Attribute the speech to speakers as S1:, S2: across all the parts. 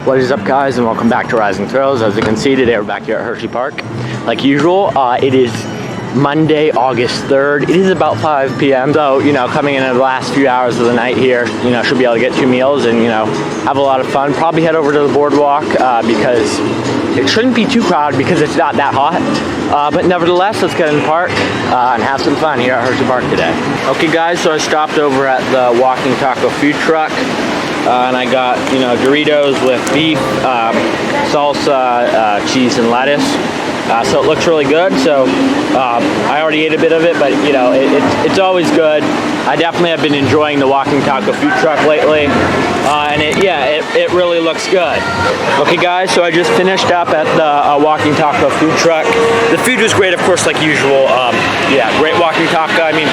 S1: What is up, guys, and welcome back to Rising Thrills. As you can see, today we're back here at Hersheypark. Like usual, it is Monday, August 3rd. It is about 5 p.m. So, coming in the last few hours of the night here, should be able to get 2 meals and, have a lot of fun. Probably head over to the Boardwalk because it shouldn't be too crowded because it's not that hot. But nevertheless, let's get in the park and have some fun here at Hersheypark today. Okay, guys, so I stopped over at the Walking Taco food truck. And I got, Doritos with beef, salsa, cheese, and lettuce. So it looks really good. So I already ate a bit of it, but it's always good. I definitely have been enjoying the Walking Taco food truck lately, and it really looks good. Okay, guys, so I just finished up at the Walking Taco food truck. The food was great, of course, like usual. Great Walking Taco. I mean,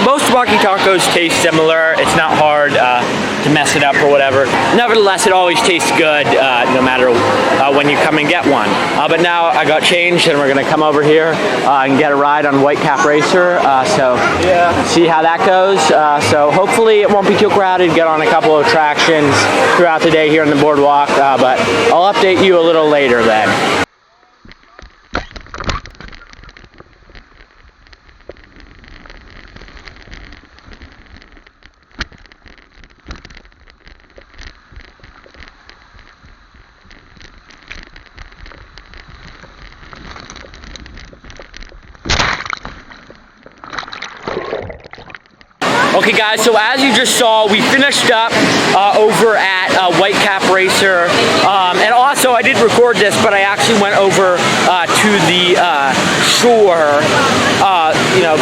S1: most Walking Tacos taste similar. It's not hard to mess it up or whatever. Nevertheless, it always tastes good no matter when you come and get one. But now I got changed and we're gonna come over here and get a ride on Whitecap Racer. See how that goes. So hopefully it won't be too crowded. Get on a couple of attractions throughout the day here on the Boardwalk. But I'll update you a little later then. Okay, guys, so as you just saw, we finished up over at Whitecap Racer, and also I did record this, but I actually went over to the shore.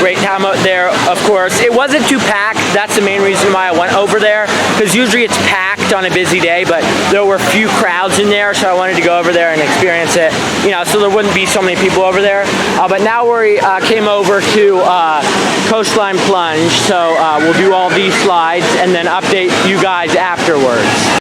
S1: Great time out there, of course. It wasn't too packed. That's the main reason why I went over there, because usually it's packed on a busy day, but there were few crowds in there, so I wanted to go over there and experience it, so there wouldn't be so many people over there. But now we came over to Coastline Plunge, so we'll do all these slides and then update you guys afterwards.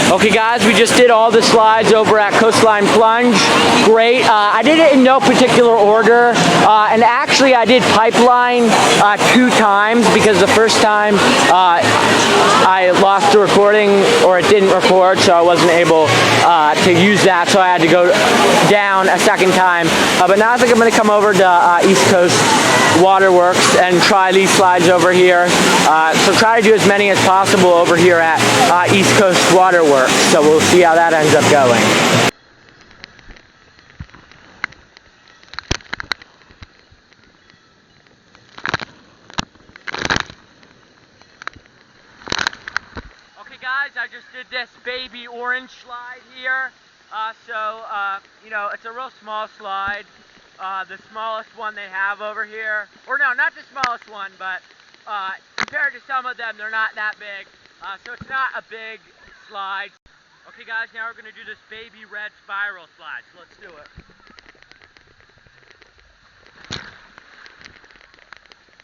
S1: Okay, guys, we just did all the slides over at Coastline Plunge. Great. I did it in no particular order, and actually I did pipeline 2 times because the first time I lost the recording, or it didn't record, so I wasn't able to use that, so I had to go down a second time. But now I think I'm going to come over to East Coast Waterworks and try these slides over here. So try to do as many as possible over here at East Coast Waterworks. So we'll see how that ends up going. Okay, guys, I just did this baby orange slide here. You know, it's a real small slide. The smallest one they have over here, or no, not the smallest one, but compared to some of them, they're not that big. So it's not a big slide. Okay guys, now we're gonna do this baby red spiral slide, so let's do it.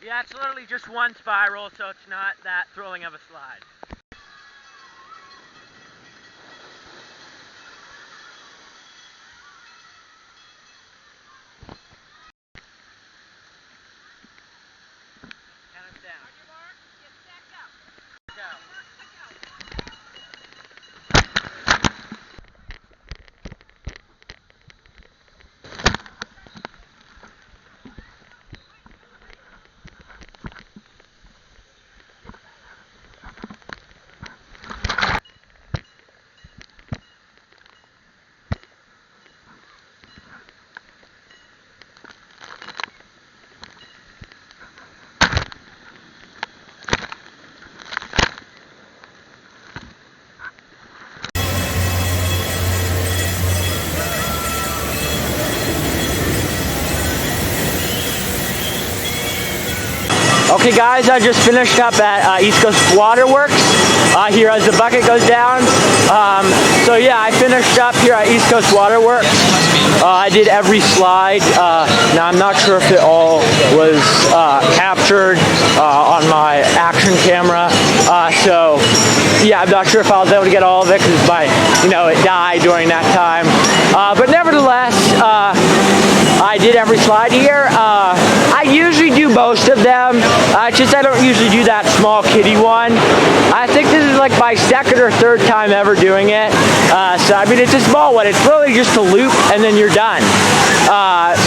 S1: Yeah, it's literally just one spiral, so it's not that thrilling of a slide. And I'm down. On your mark, get set, go. Go. Okay guys, I just finished up at East Coast Waterworks here as the bucket goes down. So yeah, I finished up here at East Coast Waterworks. I did every slide. Now I'm not sure if it all was captured on my action camera. So yeah, I'm not sure if I was able to get all of it because it died during that time. But nevertheless, I did every slide here. I usually do most of them. Just I don't usually do that small kiddie one. I think this is like my second or third time ever doing it. So I mean, it's a small one. It's really just a loop and then you're done.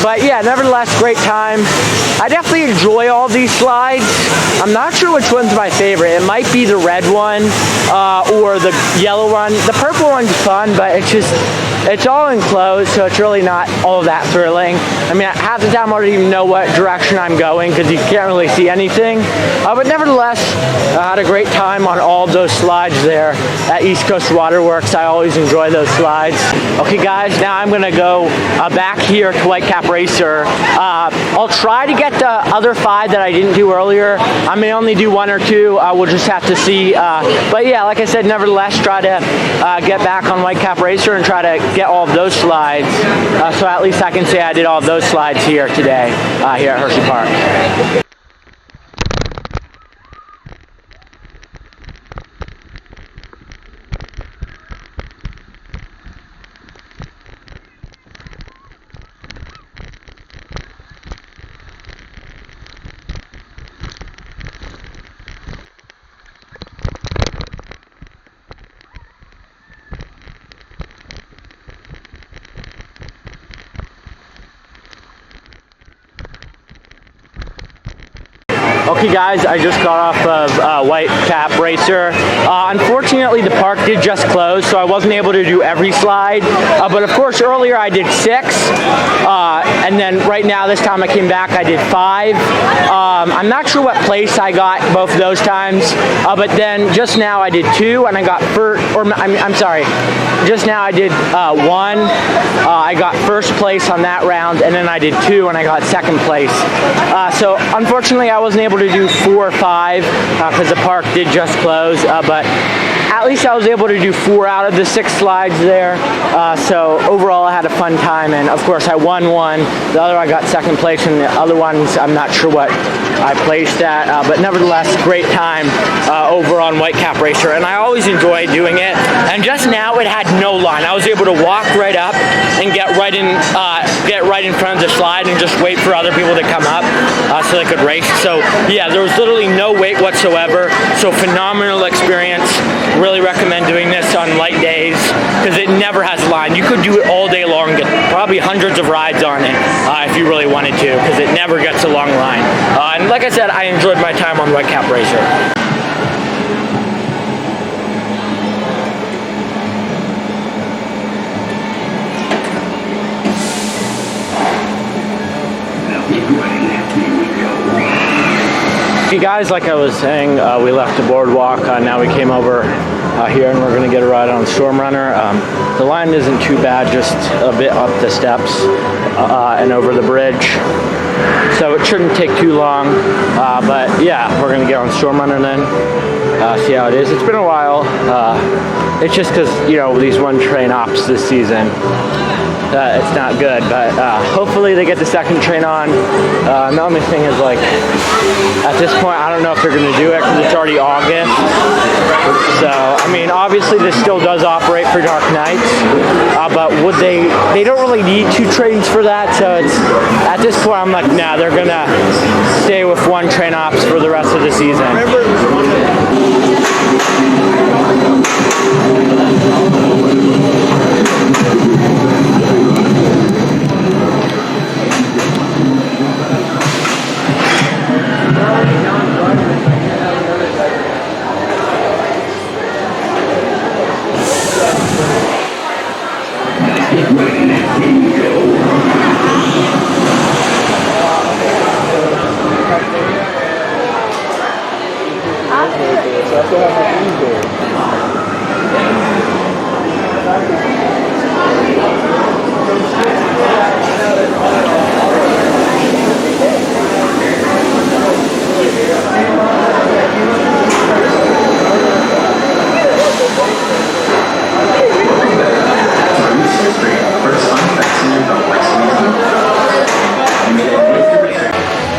S1: But yeah, nevertheless, great time. I definitely enjoy all these slides. I'm not sure which one's my favorite. It might be the red one or the yellow one. The purple one's fun, but it's all enclosed, so it's really not all that thrilling. I mean, half the time I don't even know what direction I'm going because you can't really see anything. But nevertheless, I had a great time on all of those slides there at East Coast Waterworks. I always enjoy those slides. Okay guys, now I'm gonna go back here to Whitecap Racer. I'll try to get the other 5 that I didn't do earlier. I may only do 1 or 2. We'll just have to see. But yeah, like I said, nevertheless, try to get back on Whitecap Racer and try to get all of those slides. So at least I can say I did all of those slides here today, here at Hersheypark. Okay guys, I just got off of Whitecap Racer. Unfortunately, the park did just close, so I wasn't able to do every slide. But of course, earlier I did 6. And then right now, this time I came back, I did 5. I'm not sure what place I got both of those times. But then just now I did 2 and I got I'm sorry. Just now I did 1. I got first place on that round, and then I did 2 and I got second place. So unfortunately, I wasn't able to do 4 or 5 because the park did just close, but at least I was able to do 4 out of the 6 slides there. So overall I had a fun time, and of course I won 1. The other I got second place, and the other ones I'm not sure what I placed at, but nevertheless, great time over on Whitecap Racer, and I always enjoy doing it. And just now it had no line. I was able to walk right up and get right in front of the slide and just wait for other people to come up so they could race. So yeah, there was literally no wait whatsoever. So phenomenal experience. Really recommend doing this on light days because it never has a line. You could do it all day long, get probably hundreds of rides on it if you really wanted to, because it never gets a long line. And like I said, I enjoyed my time on Whitecap Racer. Okay guys, like I was saying, we left the boardwalk. Now we came over here, and we're going to get a ride on Storm Runner. The line isn't too bad, just a bit up the steps and over the bridge, so it shouldn't take too long. But yeah, we're going to get on Storm Runner then, see how it is. It's been a while. It's just because, you know, these one train ops this season, it's not good, but hopefully they get the second train on. The only thing is, like, at this point, I don't know if they're going to do it because it's already August. So, I mean, obviously this still does operate for dark nights, but would they don't really need 2 trains for that, so it's, at this point, I'm like, nah, they're going to stay with one train ops for the rest of the season.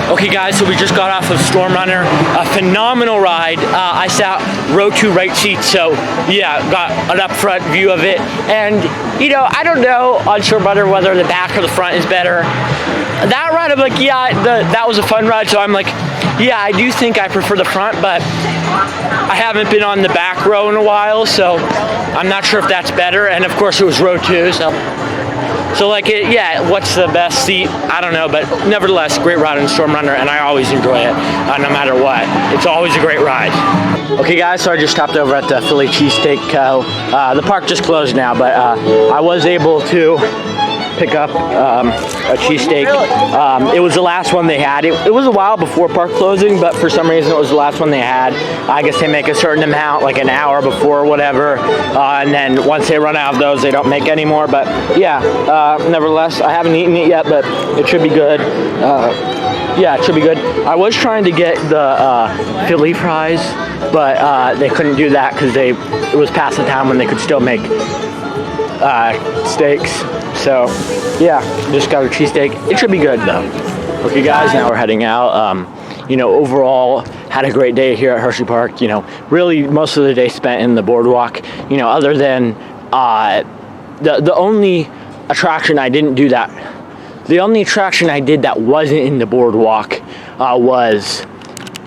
S1: Okay guys, so we just got off of Storm Runner, a phenomenal ride. I sat row 2 right seat, so yeah, got an up front view of it. And you know, I don't know on Storm Runner whether the back or the front is better. That ride, I'm like, yeah, that was a fun ride, so I'm like, yeah, I do think I prefer the front, but I haven't been on the back row in a while, so I'm not sure if that's better. And of course it was row 2, so like, yeah, what's the best seat? I don't know, but nevertheless, great ride on Storm Runner, and I always enjoy it, no matter what. It's always a great ride. Okay guys, so I just stopped over at the Philly Cheesesteak Co. The park just closed now, but I was able to pick up a cheesesteak. It was the last one they had. It was a while before park closing, but for some reason it was the last one they had. I guess they make a certain amount, like an hour before or whatever, and then once they run out of those, they don't make any more. But yeah, nevertheless, I haven't eaten it yet, but it should be good. Yeah, it should be good. I was trying to get the Philly fries, but they couldn't do that because it was past the time when they could still make steaks. So yeah, just got a cheesesteak. It should be good though. Okay guys, now we're heading out. You know, overall had a great day here at Hersheypark. You know, really most of the day spent in the Boardwalk. You know, other than the only attraction I didn't do that. The only attraction I did that wasn't in the Boardwalk was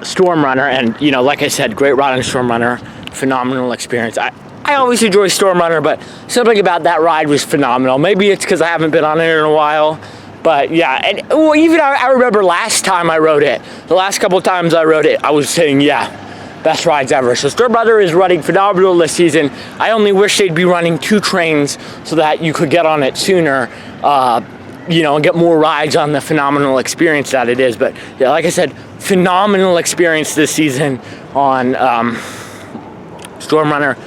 S1: Storm Runner, and you know, like I said, great ride on Storm Runner, phenomenal experience. I always enjoy Storm Runner, but something about that ride was phenomenal. Maybe it's because I haven't been on it in a while, but yeah. And well, even I remember last time I rode it, the last couple of times I rode it, I was saying, yeah, best rides ever. So Storm Runner is running phenomenal this season. I only wish they'd be running 2 trains so that you could get on it sooner, you know, and get more rides on the phenomenal experience that it is. But yeah, like I said, phenomenal experience this season on Storm Runner.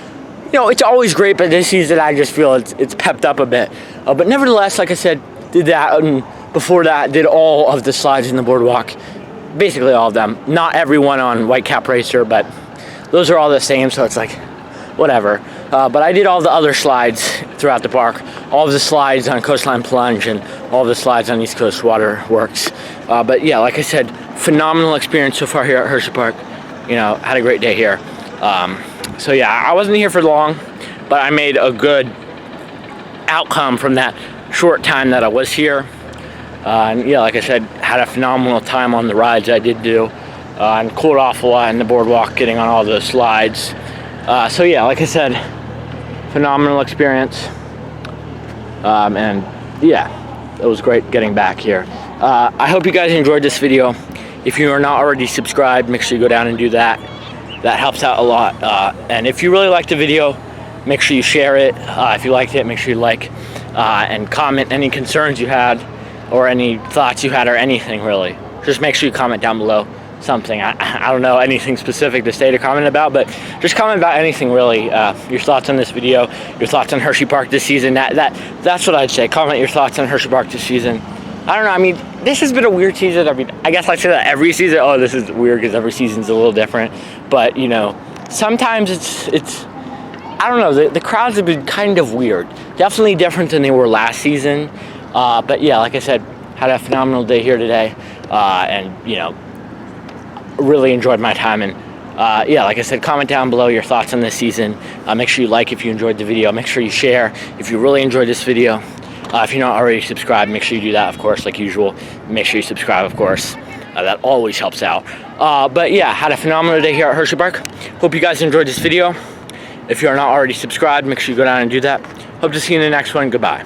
S1: You know, it's always great, but this season I just feel it's pepped up a bit. But nevertheless, like I said, did that, and before that, did all of the slides in the Boardwalk. Basically all of them. Not everyone on Whitecap Racer, but those are all the same, so it's like, whatever. But I did all the other slides throughout the park. All of the slides on Coastline Plunge and all the slides on East Coast Waterworks. But yeah, like I said, phenomenal experience so far here at Hersheypark. You know, had a great day here. So yeah, I wasn't here for long, but I made a good outcome from that short time that I was here. And yeah, like I said, had a phenomenal time on the rides I did do, and cooled off a lot in the Boardwalk, getting on all those slides. So yeah, like I said, phenomenal experience. And yeah, it was great getting back here. I hope you guys enjoyed this video. If you are not already subscribed, make sure you go down and do that. That helps out a lot. And if you really liked the video, make sure you share it. If you liked it, make sure you like and comment any concerns you had or any thoughts you had or anything really. Just make sure you comment down below something. I don't know anything specific to say to comment about, but just comment about anything really. Your thoughts on this video, your thoughts on Hersheypark this season. That's what I'd say. Comment your thoughts on Hersheypark this season. I don't know. I mean, this has been a weird season. I mean, I guess I say that every season. Oh, this is weird because every season's a little different. But you know, sometimes it's. I don't know. The crowds have been kind of weird. Definitely different than they were last season. But yeah, like I said, had a phenomenal day here today, and you know, really enjoyed my time. And yeah, like I said, comment down below your thoughts on this season. Make sure you like if you enjoyed the video. Make sure you share if you really enjoyed this video. If you're not already subscribed, make sure you do that, of course, like usual. Make sure you subscribe, of course. That always helps out. But yeah, had a phenomenal day here at Hersheypark. Hope you guys enjoyed this video. If you're not already subscribed, make sure you go down and do that. Hope to see you in the next one. Goodbye.